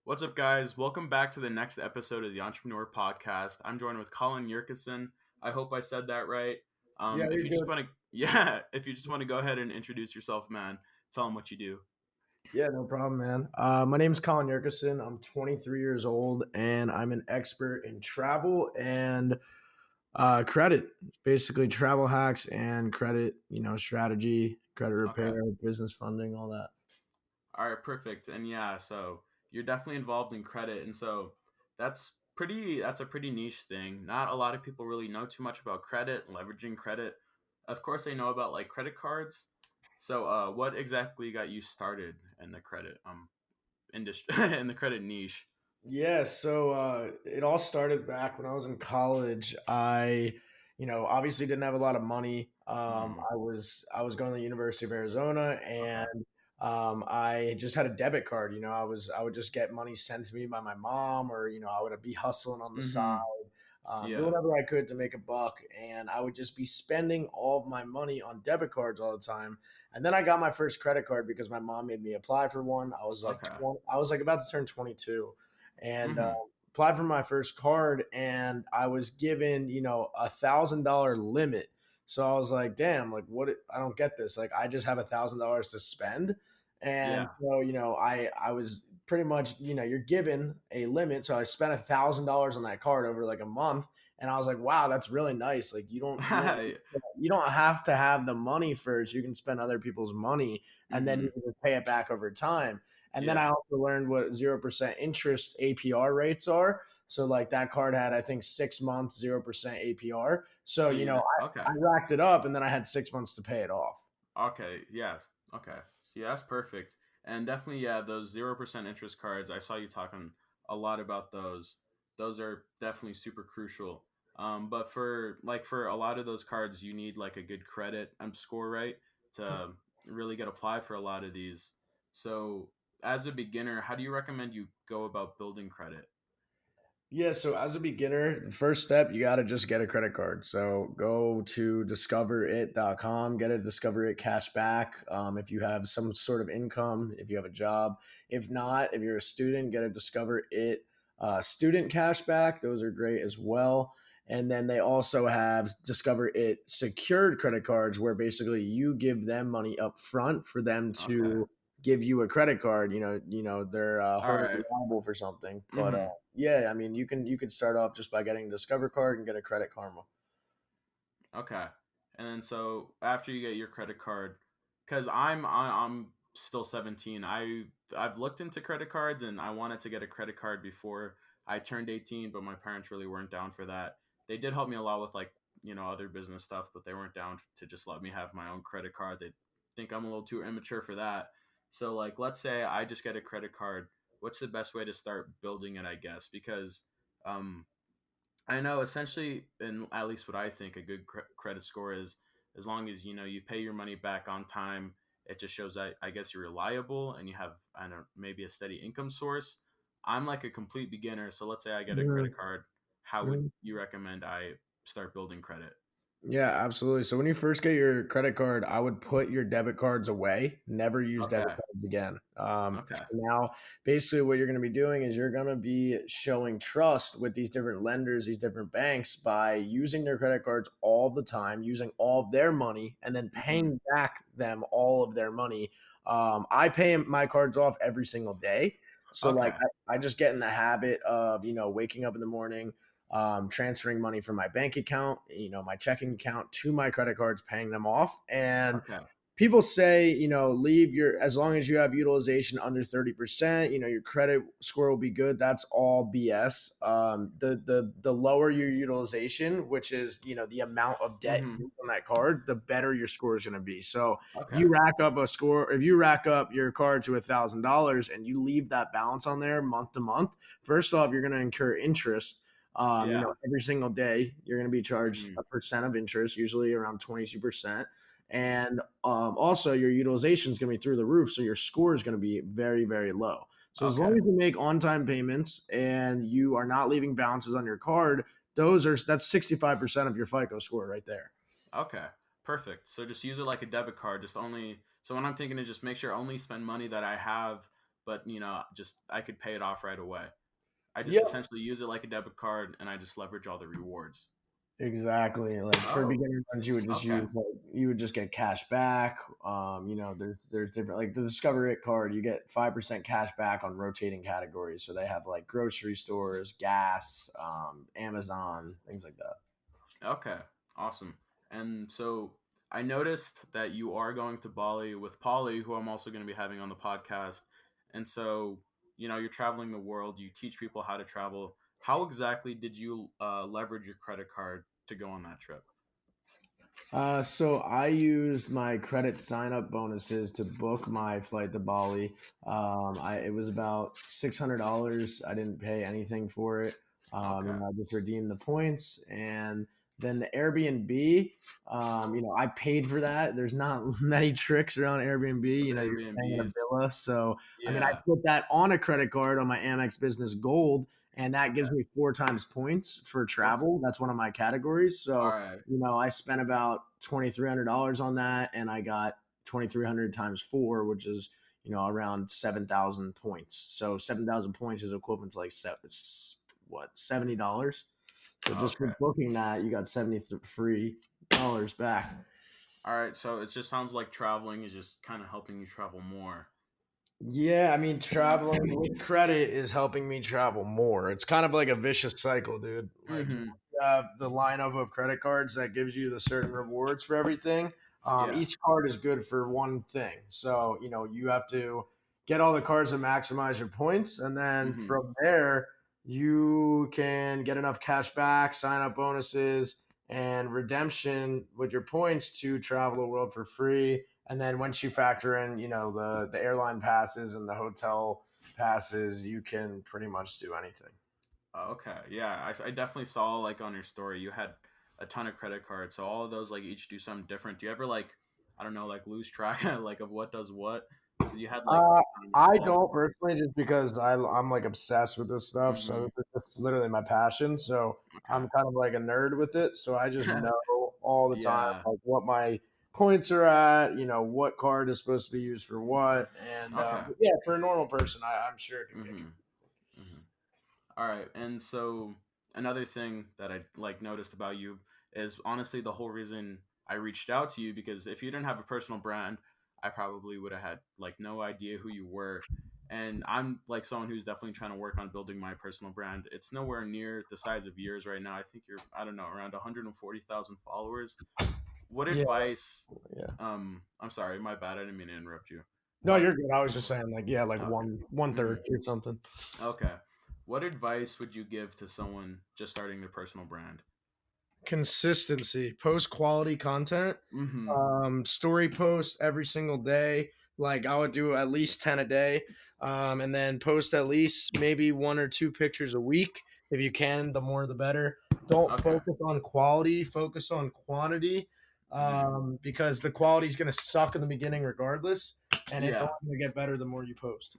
What's up, guys? Welcome back to the next episode of the Entrepreneur Podcast. I'm joined with Colin Yurcisin. I hope I said that right. Yeah, If you're you just good. want to, if you just want to go ahead and introduce yourself, man, tell them what you do. Yeah, no problem, man. My name is Colin Yurcisin. I'm 23 years old, and I'm an expert in travel and credit. Basically, travel hacks and credit, strategy, credit repair, Okay. business funding, all that. All right, perfect. And yeah, so you're definitely involved in credit, and so that's a pretty niche thing. Not a lot of people really know too much about credit, leveraging credit. Of course, they know about like credit cards. So, what exactly got you started in the credit industry in the credit niche? Yeah, so it all started back when I was in college. Obviously didn't have a lot of money. Hmm. I was going to the University of Arizona, and Okay. I just had a debit card. I would just get money sent to me by my mom, or I would be hustling on the side, Hmm. do Yeah. whatever I could to make a buck, and I would just be spending all of my money on debit cards all the time. And then I got my first credit card because my mom made me apply for one. Okay. I was like about to turn 22, and Hmm. applied for my first card, and I was given $1,000 limit. So I was like, damn, like what? I don't get this. Like I just have $1,000 to spend, and Yeah. so I was pretty much you're given a limit. So I spent $1,000 on that card over like a month, and I was like, wow, that's really nice. Like you don't have to have the money first. You can spend other people's money, and then you Hmm. can just pay it back over time. And then I Yeah. also learned what 0% interest APR rates are. So like that card had, I think, 6 months, 0% APR. So, So you okay. I racked it up, and then I had 6 months to pay it off. Okay. Yes. Okay. So yeah, that's perfect. And definitely, yeah, those 0% interest cards. I saw you talking a lot about those. Those are definitely super crucial. But for a lot of those cards, you need like a good credit score, right, to really get applied for a lot of these. So as a beginner, how do you recommend you go about building credit? Yeah, so as a beginner, the first step, you got to just get a credit card. So go to discoverit.com, get a Discover It cash back. If you have some sort of income, if you have a job. If not, if you're a student, get a Discover It student cash back. Those are great as well. And then they also have Discover It secured credit cards where basically you give them money up front for them Okay. to give you a credit card. They're All holding you right. liable for something. But Mm-hmm. yeah, I mean, you could start off just by getting a Discover card and get a Credit Karma. Okay. And then so after you get your credit card, because I'm still 17, I've looked into credit cards and I wanted to get a credit card before I turned 18, but my parents really weren't down for that. They did help me a lot with like other business stuff, but they weren't down to just let me have my own credit card. They think I'm a little too immature for that. So like, let's say I just get a credit card. What's the best way to start building it? I guess because um I know essentially, and at least what I think a good credit score is, as long as you pay your money back on time, it just shows that I guess you're reliable and you have I don't know, maybe a steady income source. I'm like a complete beginner, so let's say I get a credit Mhm, card. How would mhm. you recommend I start building credit? Yeah, absolutely. So when you first get your credit card, I would put your debit cards away. Never use debit Okay, cards again. okay, Now, basically, what you're going to be doing is you're going to be showing trust with these different lenders, these different banks, by using their credit cards all the time, using all of their money, and then hmm, paying back them all of their money. I pay my cards off every single day. So, like, okay, I just get in the habit of, waking up in the morning, transferring money from my bank account, my checking account to my credit cards, paying them off. And okay, people say, leave your, as long as you have utilization under 30%, your credit score will be good. That's all BS. The lower your utilization, which is, the amount of debt hmm, on that card, the better your score is going to be. So okay, if you rack up your card to $1,000 and you leave that balance on there month to month, first off, you're going to incur interest. yeah, Every single day you're going to be charged hmm, a percent of interest, usually around 22%. And also your utilization is going to be through the roof, so your score is going to be very, very low. So as long okay. as you make on-time payments and you are not leaving balances on your card, that's 65% of your FICO score right there. Okay, perfect. So just use it like a debit card. Just only so when I'm thinking to just make sure I only spend money that I have but just I could pay it off right away. I just Yeah. essentially use it like a debit card, and I just leverage all the rewards. Exactly. Like for Oh, beginner ones, you would just okay, use like you would just get cash back. There's different like the Discover It card, you get 5% cash back on rotating categories. So they have like grocery stores, gas, Amazon, things like that. okay, awesome. And so I noticed that you are going to Bali with Polly, who I'm also going to be having on the podcast. And so, you're traveling the world. You teach people how to travel. How exactly did you leverage your credit card to go on that trip? So I used my credit sign up bonuses to book my flight to Bali. It was about $600. I didn't pay anything for it. Okay, I just redeemed the points, and then the Airbnb. I paid for that. There's not many tricks around Airbnb. with You're staying in a Airbnbs. villa, so I Yeah. put that on a credit card on my Amex Business Gold, and that gives Okay. me 4 times points for Four. travel. That's one of my categories. All So right. I spent about $2,300 on that, and I got 2,300 times four, which is around 7,000 points. So 7,000 points is equivalent to like $70. So just for Okay. booking that, you got $73 back. All right. So it just sounds like traveling is just kind of helping you travel more. Yeah, I mean, traveling with credit is helping me travel more. It's kind of like a vicious cycle, dude. Like Mm-hmm. you have the lineup of credit cards that gives you the certain rewards for everything. Yeah. Each card is good for one thing. So, you have to get all the cards to maximize your points. And then Mm-hmm. from there, you can get enough cash back, sign up bonuses, and redemption with your points to travel the world for free. And then once you factor in, the airline passes and the hotel passes, you can pretty much do anything. Okay. Yeah. I definitely saw like on your story you had a ton of credit cards. So all of those like each do something different. Do you ever like I don't know like lose track like of what does what? Because you had like Uh, I don't know I 12 don't cards. personally, just because I'm like obsessed with this stuff. Mm-hmm. So it's literally my passion. So Okay. I'm kind of like a nerd with it. So I just know all the time Yeah. like what my points are at. What card is supposed to be used for what. And Okay. but yeah, for a normal person, I'm sure it can. Mm-hmm. Mm-hmm. All right. And so another thing that I like noticed about you is honestly the whole reason I reached out to you because if you didn't have a personal brand, I probably would have had like no idea who you were. And I'm like someone who's definitely trying to work on building my personal brand. It's nowhere near the size of yours right now. I think you're I don't know around 140,000 followers. What Yeah, advice yeah. I'm sorry, my bad. I didn't mean to interrupt you. No, But you're good. I was just saying, like, yeah, like okay. one Mhm. thirty or something. Okay. What advice would you give to someone just starting their personal brand? Consistency, post quality content, Mm-hmm. story posts every single day. Like I would do at least 10 a day, and then post at least maybe one or two pictures a week. If you can, the more the better. Don't Okay. focus on quality, focus on quantity, Mm. because the quality is going to suck in the beginning regardless, and it's only Yeah. going to get better the more you post.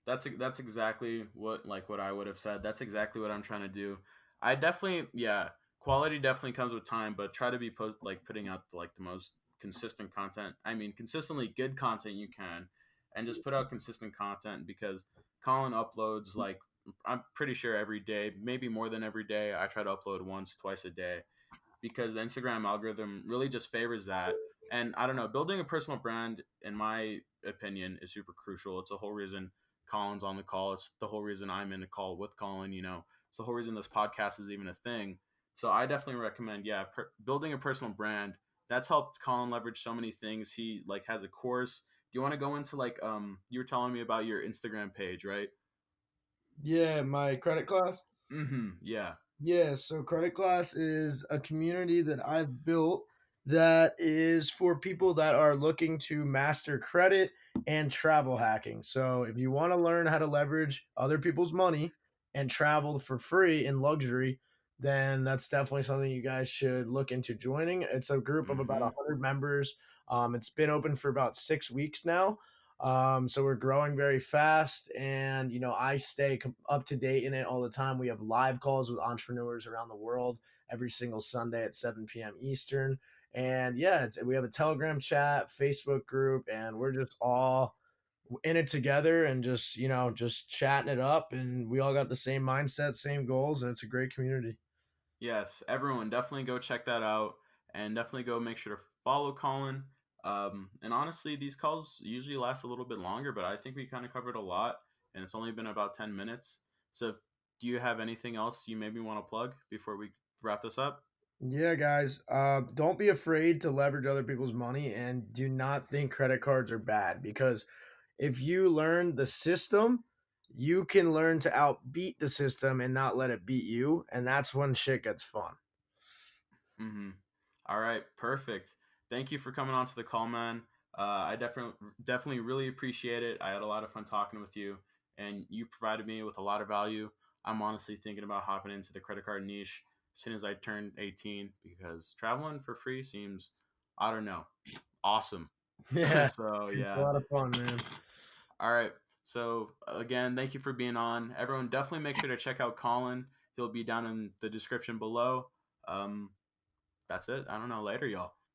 That's exactly what I would have said. That's exactly what I'm trying to do. I definitely yeah. Quality definitely comes with time, but try to be putting out like the most consistent content. I mean, consistently good content you can, and just put out consistent content because Colin uploads like I'm pretty sure every day, maybe more than every day. I try to upload once, twice a day because the Instagram algorithm really just favors that. And I don't know, building a personal brand, in my opinion, is super crucial. It's the whole reason Colin's on the call. It's the whole reason I'm in a call with Colin. It's the whole reason this podcast is even a thing. So I definitely recommend, yeah, building a personal brand. That's helped Colin leverage so many things. He like has a course. Do you want to go into like you were telling me about your Instagram page, right? Yeah, my credit class. Mm-hmm. Yeah. Yeah, so Credit Class is a community that I've built that is for people that are looking to master credit and travel hacking. So, if you want to learn how to leverage other people's money and travel for free in luxury, then that's definitely something you guys should look into joining. It's a group of about Mm-hmm. 100 members. It's been open for about 6 weeks now. So we're growing very fast, and I stay up to date in it all the time. We have live calls with entrepreneurs around the world every single Sunday at 7 p.m. Eastern. And yeah, we have a Telegram chat, Facebook group, and in it together and just, just chatting it up, and we all got the same mindset, same goals, and it's a great community. Yes, everyone definitely go check that out, and definitely go make sure to follow Colin. And honestly, these calls usually last a little bit longer, but I think we kind of covered a lot, and it's only been about 10 minutes. So, do you have anything else you maybe want to plug before we wrap this up? Yeah, guys, don't be afraid to leverage other people's money, and do not think credit cards are bad, because if you learn the system, you can learn to outbeat the system and not let it beat you. And that's when shit gets fun. Mm-hmm. All right, perfect. Thank you for coming on to the call, man. I definitely really appreciate it. I had a lot of fun talking with you, and you provided me with a lot of value. I'm honestly thinking about hopping into the credit card niche as soon as I turn 18 because traveling for free seems, I don't know, awesome. Yeah, So it's a yeah. lot of fun, man. All right. So again, thank you for being on. Everyone, definitely make sure to check out Colin. He'll be down in the description below. Um, that's it. I don't know. Later, y'all.